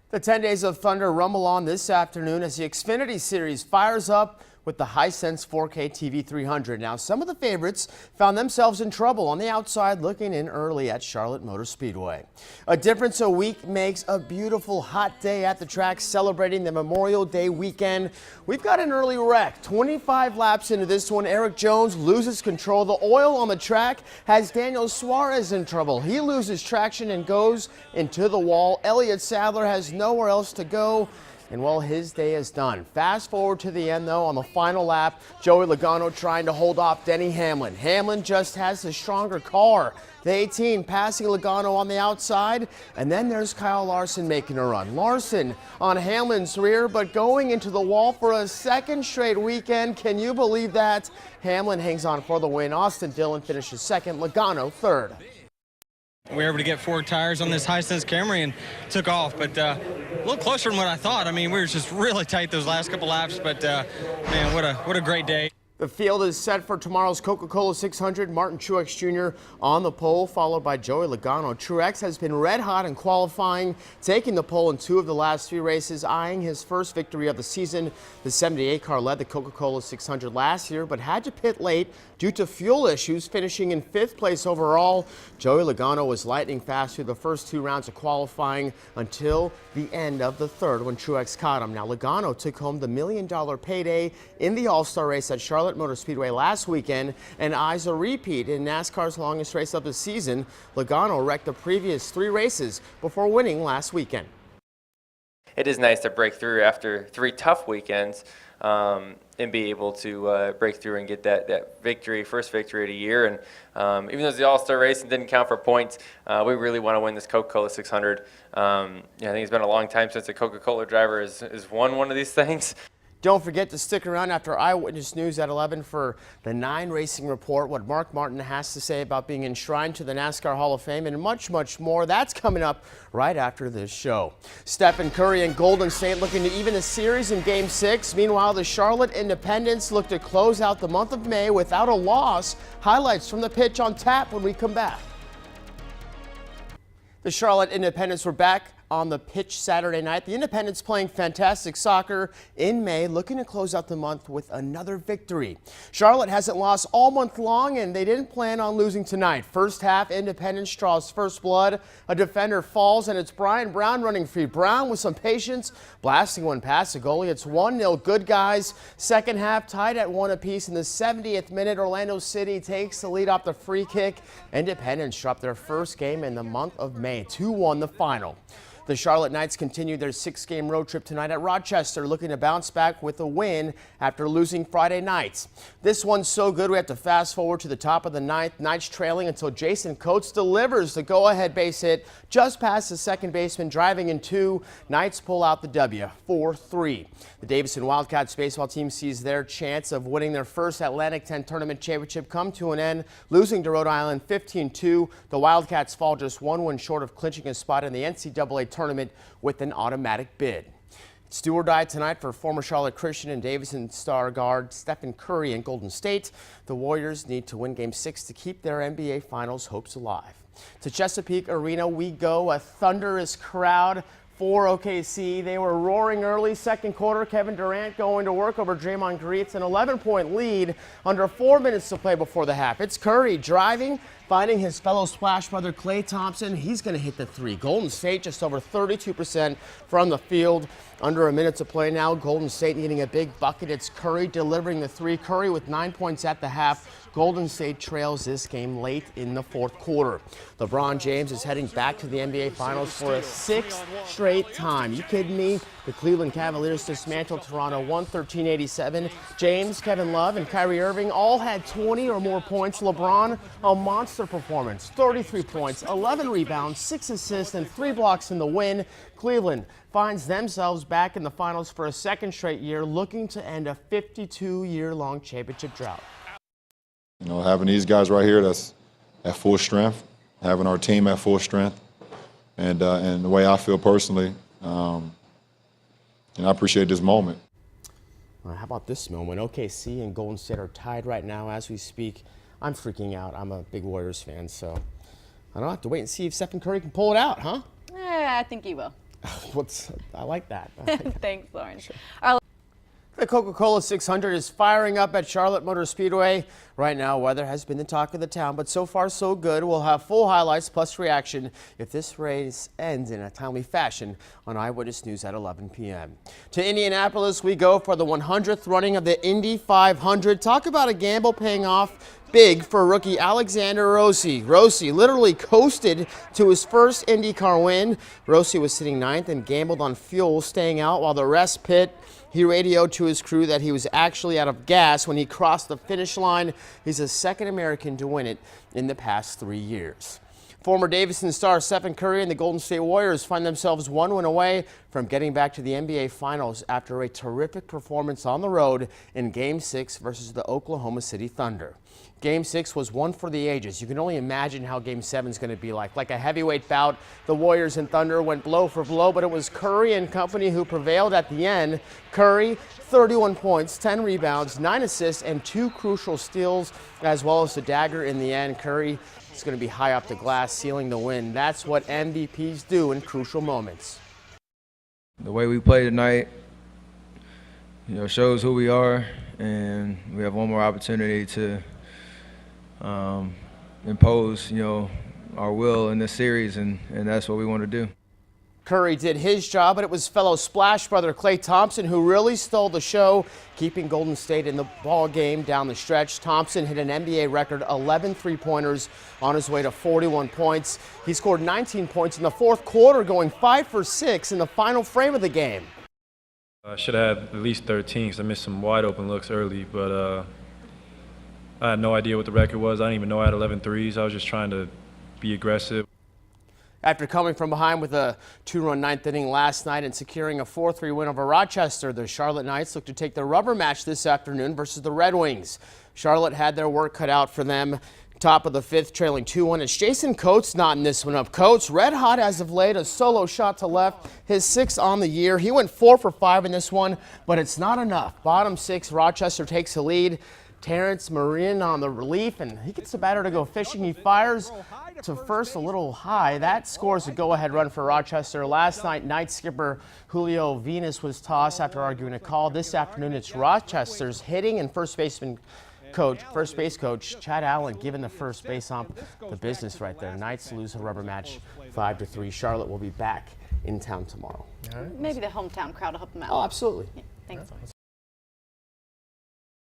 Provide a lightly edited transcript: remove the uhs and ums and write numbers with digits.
The 10 Days of Thunder rumble on this afternoon as the Xfinity Series fires up with the Hisense 4K TV 300. Now, some of the favorites found themselves in trouble on the outside looking in early at Charlotte Motor Speedway. A difference a week makes a beautiful hot day at the track celebrating the Memorial Day weekend. We've got an early wreck. 25 laps into this one, Eric Jones loses control. The oil on the track has Daniel Suarez in trouble. He loses traction and goes into the wall. Elliott Sadler has nowhere else to go. And well, his day is done. Fast forward to the end, though, on the final lap, Joey Logano trying to hold off Denny Hamlin. Hamlin just has the stronger car. The 18 passing Logano on the outside, and then there's Kyle Larson making a run. Larson on Hamlin's rear, but going into the wall for a second straight weekend. Can you believe that? Hamlin hangs on for the win. Austin Dillon finishes second, Logano third. We were able to get 4 tires on this Hisense Camry and took off, but a little closer than what I thought. I mean, we were just really tight those last couple laps, but man, what a great day. The field is set for tomorrow's Coca-Cola 600. Martin Truex Jr. on the pole, followed by Joey Logano. Truex has been red hot in qualifying, taking the pole in 2 of the last 3 races, eyeing his first victory of the season. The 78 car led the Coca-Cola 600 last year, but had to pit late due to fuel issues, finishing in 5th place overall. Joey Logano was lightning fast through the first 2 rounds of qualifying until the end of the 3rd when Truex caught him. Now, Logano took home the $1 million payday in the All-Star race at Charlotte Motor Speedway last weekend and eyes a repeat in NASCAR's longest race of the season. Logano wrecked the previous 3 races before winning last weekend. It is nice to break through after 3 tough weekends and be able to break through and get that victory, first victory of the year. And even though it's the All-Star race and didn't count for points, we really want to win this Coca-Cola 600. I think it's been a long time since a Coca-Cola driver has won one of these things. Don't forget to stick around after Eyewitness News at 11 for the 9 Racing Report, what Mark Martin has to say about being enshrined to the NASCAR Hall of Fame, and much, much more. That's coming up right after this show. Stephen Curry and Golden State looking to even the series in Game 6. Meanwhile, the Charlotte Independents look to close out the month of May without a loss. Highlights from the pitch on tap when we come back. The Charlotte Independents were back on the pitch Saturday night. The Independents playing fantastic soccer in May, looking to close out the month with another victory. Charlotte hasn't lost all month long, and they didn't plan on losing tonight. First half, Independence draws first blood. A defender falls, and it's Brian Brown running free. Brown with some patience, blasting one past the goalie. It's 1-0 good guys. Second half tied at 1 apiece. In the 70th minute, Orlando City takes the lead off the free kick. Independence dropped their first game in the month of May. 2-1 the final. The Charlotte Knights continue their 6-game road trip tonight at Rochester, looking to bounce back with a win after losing Friday night. This one's so good we have to fast forward to the top of the 9th. Knights trailing until Jason Coates delivers the go-ahead base hit just past the second baseman, driving in 2. Knights pull out the W, 4-3. The Davison Wildcats baseball team sees their chance of winning their first Atlantic 10 Tournament championship come to an end, losing to Rhode Island 15-2. The Wildcats fall just 1 win short of clinching a spot in the NCAA tournament with an automatic bid. It's do or die tonight for former Charlotte Christian and Davison Star guard Stephen Curry and Golden State. The Warriors need to win Game 6 to keep their NBA Finals hopes alive. To Chesapeake Arena we go, a thunderous crowd for OKC. They were roaring early second quarter. Kevin Durant going to work over Draymond Green. It's an 11-point lead under 4 minutes to play before the half. It's Curry driving, finding his fellow Splash brother Klay Thompson. He's going to hit the 3. Golden State just over 32% from the field. Under a minute to play now. Golden State needing a big bucket. It's Curry delivering the 3. Curry with 9 points at the half. Golden State trails this game late in the 4th quarter. LeBron James is heading back to the NBA Finals for a 6th straight time. You kidding me? The Cleveland Cavaliers dismantled Toronto 113-87. James, Kevin Love, and Kyrie Irving all had 20 or more points. LeBron, a monster performance. 33 points, 11 rebounds, 6 assists, and 3 blocks in the win. Cleveland finds themselves back in the finals for a 2nd straight year, looking to end a 52-year-long championship drought. You know, having these guys right here that's at full strength, having our team at full strength, and the way I feel personally, and I appreciate this moment. How about this moment? OKC and Golden State are tied right now as we speak. I'm freaking out. I'm a big Warriors fan, so I don't have to wait and see if Stephen Curry can pull it out, huh? I think he will. I like that. Thanks, Lauren. The Coca-Cola 600 is firing up at Charlotte Motor Speedway. Right now, weather has been the talk of the town, but so far so good. We'll have full highlights plus reaction if this race ends in a timely fashion on Eyewitness News at 11 p.m. To Indianapolis we go for the 100th running of the Indy 500. Talk about a gamble paying off big for rookie Alexander Rossi. Rossi literally coasted to his first IndyCar win. Rossi was sitting ninth and gambled on fuel, staying out while the rest pit. He radioed to his crew that he was actually out of gas when he crossed the finish line. He's the second American to win it in the past 3 years. Former Davidson star Stephen Curry and the Golden State Warriors find themselves one win away from getting back to the NBA Finals after a terrific performance on the road in Game 6 versus the Oklahoma City Thunder. Game 6 was one for the ages. You can only imagine how Game 7 is going to be like a heavyweight bout. The Warriors and Thunder went blow for blow, but it was Curry and company who prevailed at the end. Curry, 31 points, 10 rebounds, 9 assists, and 2 crucial steals, as well as the dagger in the end. Curry is going to be high up the glass, sealing the win. That's what MVPs do in crucial moments. The way we play tonight, shows who we are, and we have one more opportunity to impose, our will in this series, and that's what we want to do. Curry did his job, but it was fellow Splash brother Klay Thompson who really stole the show, keeping Golden State in the ball game down the stretch. Thompson hit an NBA record 11 three-pointers on his way to 41 points. He scored 19 points in the fourth quarter, going 5 for 6 in the final frame of the game. I should have had at least 13 because I missed some wide open looks early, but I had no idea what the record was. I didn't even know I had 11 threes. I was just trying to be aggressive. After coming from behind with a 2-run ninth inning last night and securing a 4-3 win over Rochester, the Charlotte Knights look to take the rubber match this afternoon versus the Red Wings. Charlotte had their work cut out for them. Top of the fifth, trailing 2-1. It's Jason Coates knotting this one up. Coates, red hot as of late, a solo shot to left, his 6th on the year. He went 4 for 5 in this one, but it's not enough. Bottom 6, Rochester takes the lead. Terrence Marin on the relief, and he gets the batter to go fishing. He fires to first a little high. That scores a go-ahead run for Rochester. Last night, Knights skipper Julio Venus was tossed after arguing a call. This afternoon, it's Rochester's hitting and first base coach Chad Allen giving the first base ump the business right there. Knights lose a rubber match 5-3. Charlotte will be back in town tomorrow. Maybe the hometown crowd will help them out. Oh, absolutely. Yeah, thanks.